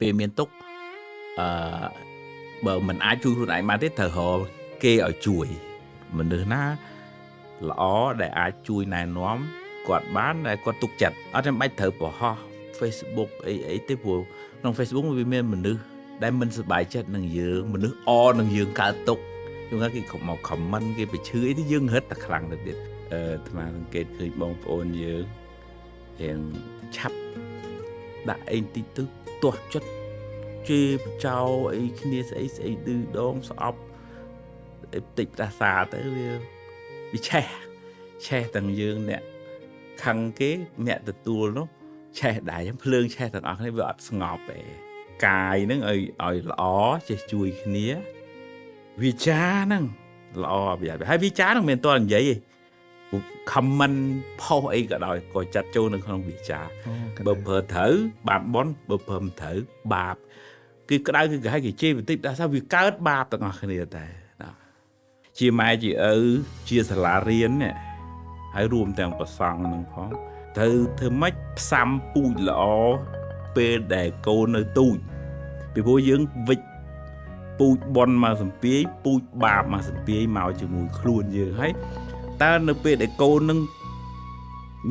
ពេលមានទុកបើមិនអាចជួយខ្លួនឯងបានទេត្រូវរកគេឲ្យជួយមនុស្សណាល្អដែលអាចជួយណែនាំគាត់បានដែលគាត់ទុកចិត្តអត់ចាំបាច់ត្រូវបង្ហោះ Facebook អីទេព្រោះក្នុង Facebook វាមានមនុស្សដែលមិនសប្បាយចិត្តនឹងយើងមនុស្សអនឹងយើងកើតទុកយល់ថាគេមក comment គេបញ្ឈឺអីទៅយើងរឹតតែខ្លាំងទៅទៀតអាត្មាសង្កេតឃើញបងប្អូនយើងរៀងឆាប់ដាក់អីតិចទៅទាស់ចិត្តជេរបចោអីគ្នាស្អីឌឺដងស្អប់តិចផ្ដាសាទៅវាឆេះទាំងយើងអ្នកខឹងគេអ្នកទទួលនោះឆេះដែរភ្លើងឆេះទាំងអស់គ្នាវាអត់ស្ងប់ទេកាយហ្នឹងឲ្យល្អចេះជួយគ្នាវិចារហ្នឹងល្អហើយវិចារហ្នឹងមិនមែនតើនិយាយទេcomment ផុសអីក៏ដោយក៏ចាត់ចូលនៅក្នុងវិចារបើប្រើត្រូវបានបន់បើប្រើមិនត្រូវបាបគឺក្តៅគឺគេឲ្យគេជេរបន្តិចដល់ថាវាកើតបាបទាំងអស់គ្នាតែជាម៉ែជាឪជាសាលារៀននេះហើយរួមទាំងប្រសង់នឹងផងត្រូវធ្វើម៉េចផ្សំពូជល្អពេលដែលកូននៅទូចពីព្រោះយើងវិចពូជបន់មកសំពាយពូជបាបមកសំពាយមកជាមួយខ្លួនយើងហើយតើនៅពេលដែលកូននឹង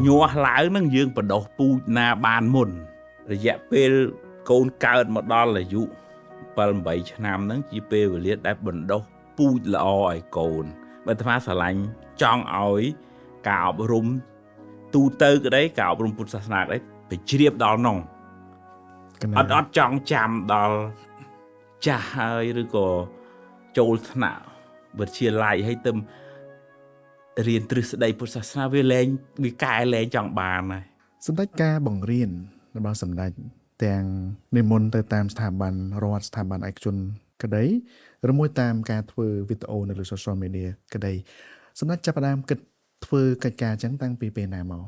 ញាស់ឡើងនឹងយើងបដោះពូជណាបានមុនរយៈពេលកូនកើតមកដល់អាយុ7-8ឆ្នាំហ្នឹងជាពេលវេលាដែលបណ្ដុះពូជល្អឲ្យកូនបើអាត្មាស្រឡាញ់ចង់ឲ្យការអប់រំទូទៅក្តីការអប់រំពុទ្ធសាសនាក្តីទៅជ្រាបដល់នោះអត់ចង់ចាំដល់ចាស់ហើយឬក៏ចូលថ្នាក់វិទ្យាល័យឲ្យទៅរៀនទ្រឹស្ដីពុទ្ធសាសនាវាកែលែងចង់បានហើយសម្ដេចការបង្រៀនរបស់សម្ដេចទាំងនិមន្តទៅតាមស្ថាប័នរដ្ឋស្ថាប័នឯកជនក្តីឬមួយតាមការធ្វើវីដេអូនៅលើ social media ក្តីសម្ដេចចាប់ផ្ដើមគិតធ្វើកិច្ចការចឹងតាំងពីពេលណាមក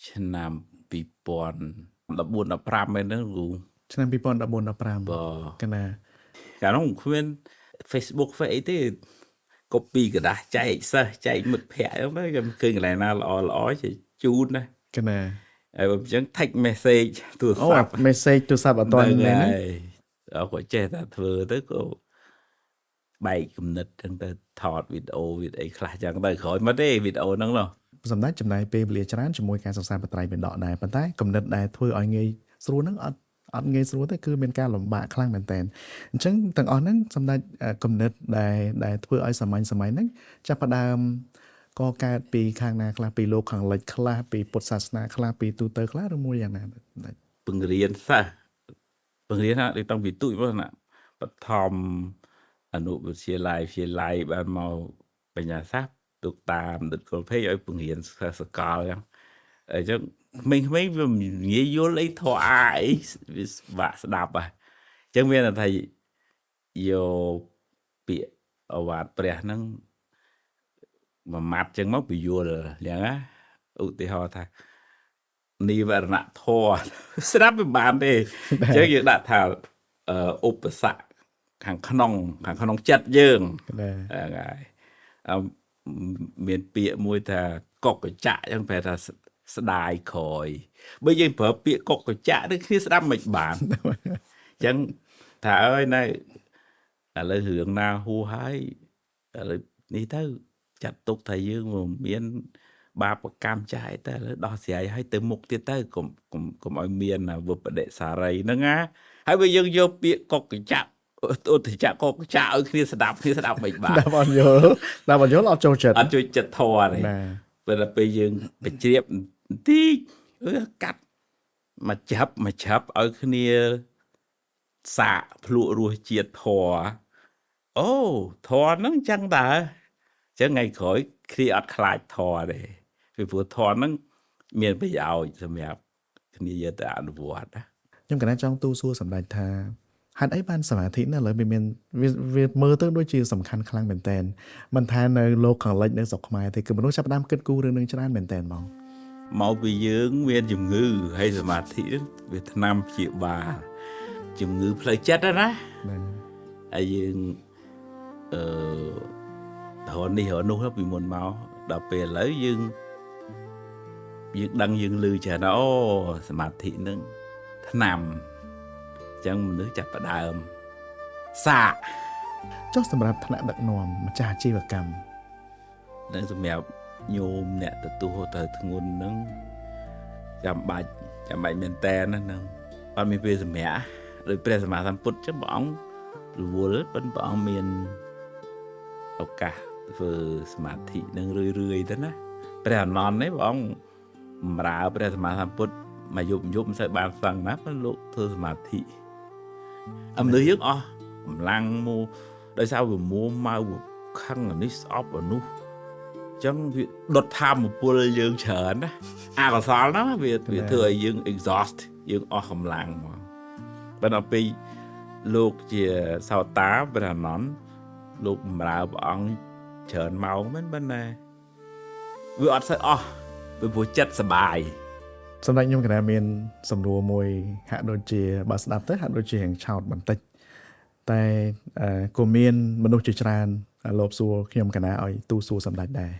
ឆ្នាំ2014-15មែនទេគ្រូឆ្នាំ2014-15កណាកាលនោះគ្មាន Facebook ហ្វេអីទេ copy กระดาษចែកសិស្សចែកមិត្តភ័ក្តិហ្នឹងគេឃើញកន្លែងណាល្អជូនណាកណាហើយបើអញ្ចឹង text message ទូរស័ព្ទ message ទូរស័ព្ទអត់ទាន់មែនទេក៏ចេះតែធ្វើទៅក៏បែកគំនិតចឹងទៅថតវីដេអូអីខ្លះចឹងទៅក្រោយមកទេវីដេអូហ្នឹងនោះសម្ដេចចំណាយពេលវេលាច្រើនជាមួយការសិក្សាបត្រៃបិដកដែរប៉ុន្តែគំនិតដែលធ្វើឲ្យងាយស្រួលហ្នឹងអត់ងាយស្រួលទេគឺមានការលំបាកខ្លាំងមែនតើអញ្ចឹងទាំងអស់ហ្នឹងសម្ដេចគំនិតដែលធ្វើឲ្យសម័យហ្នឹងចាប់ផ្ដើមកកើតពីខាងណាខ្លះពីលោកខាងលិចខ្លះពីពុទ្ធសាសនាខ្លះពីទូទៅខ្លះឬមួយយ៉ាងណាពង្រៀនសិស្សពង្រៀនណាដូចតាំងពីទូចមកណាបឋមអនុវិទ្យាល័យបានមកបញ្ញាសាស្ត្រទុកតាមដិតកុលភេកឲ្យពង្រៀនសកលចឹងអញ្ចឹងក្មេងៗវាងាយយល់អីធរអាអីវាបាក់ស្ដាប់ហ่ะអញ្ចឹងវាថាយកពាក្យអវាទព្រះហ្នឹងមួយម៉ាត់អញ្ចឹងមកពយល់យ៉ាងណាឧទាហរណ៍ថានិវរណធរស្ដាប់មិនបានទេអញ្ចឹងយើងដាក់ថាឧបសគ្គខាងក្នុងចិត្តយើងហ្នឹងហើយមានពាក្យមួយថាកុកកញ្ចក់អញ្ចឹងប្រែថាស្ដាយក្រោយបើយើងប្រើពាក្យកុកកញ្ចក់នេះគ្នាស្ដាប់មិនបានអញ្ចឹងថាអើយណែឥឡូវរឿងណាហួសហើយឥឡូវនេះទៅចាត់ទុកថាយើងមានបាបកម្មចាស់តែឥឡូវដោះស្រាយឲ្យទៅមុខទៀតទៅកុំឲ្យមានវិបដិសារីហ្នឹងណាហើយបើយើងយកពាក្យកុកកញ្ចក់ឧទាហរណ៍កុកកញ្ចក់ឲ្យគ្នាស្ដាប់មិនបានដល់បានយល់អត់ចូលចិត្តធរទេពេលយើងបញ្ជ្រាបបន្តិចកាត់មកចាប់ឲ្យគ្នាសាកភ្លក់រសជាតិធរអូធរហ្នឹងចឹងតើចឹងថ្ងៃក្រោយគ្នាអត់ខ្លាចធរទេពីព្រោះធរហ្នឹងមានប្រយោជន៍សម្រាប់គ្នាយកទៅអនុវត្តណាខ្ញុំកណាចង់ទូសួរសម្ដេចថាហេតុអីបានសមាធិនៅឡើយវាមើលទៅដូចជាសំខាន់ខ្លាំងមែនតើមិនថានៅលោកខាងលិចនៅស្រុកខ្មែរទេគឺមនុស្សចាប់ផ្ដើមគិតគូររឿងនឹងច្រើនមែនតើមកពីយើងមានជំងឺហើយសមាធិវាថ្នាំព្យាបាលជំងឺផ្លូវចិត្តណាហើយយើងរហូតនេះរហូតនោះពីមុនមកដល់ពេលឥឡូវយើងដឹងយើងឮច្រើនអូសមាធិនឹងថ្នាំអញ្ ចឹងមនុស្សចាប់ផ្ដើមសាក ចុះសម្រាប់ថ្នាក់ដឹកនាំម្ចាស់អាជីវកម្ម នឹងសម្រាប់ញោមអ្នកទទួលទៅធ្ងន់ហ្នឹងចាំបាច់មែនតើហ្នឹងអត់មានពេលសម្រាប់ដោយព្រះសម្មាសម្ពុទ្ធចឹងព្រះអង្គរវល់ប៉ុន្តែព្រះអង្គមានឱកាសធ្វើសមាធិនឹងរឿយទៅណាព្រះអនន្តនេះព្រះអង្គបម្រើព្រះសម្មាសម្ពុទ្ធមកយប់មិនសូវបានសឹងណាប៉ុន្តែលោកធ្វើសមាធិមនុស្សយើងអស់កម្លាំងមកដោយសារវាមួម៉ៅខឹងអានេះស្អប់អានោះចឹងវាដុតធម្មពលយើងច្រើនណាអកុសលណាវាធ្វើឲ្យយើង exhaust យើងអស់កម្លាំងមកប៉ុន្តែពេលលោកជាសោតាព្រះអនន្តលោកបម្រើព្រះអង្គច្រើនម៉ោងមែនប៉ុន្តែវាអត់សូវអស់ពីព្រោះចិត្តសប្បាយ សម្ដេចខ្ញុំកណាមានសំណួរមួយហាក់ដូចជាបើស្ដាប់ទៅហាក់ដូចជារៀងឆោតបន្តិចតែក៏មានមនុស្សជាច្រើនលោកសួរខ្ញុំកណាឲ្យទូសួរសម្ដេចដែរ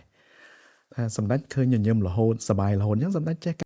ថាសម្ដេចឃើញញញឹមរហូតសប្បាយរហូតអញ្ចឹងសម្ដេចចេះ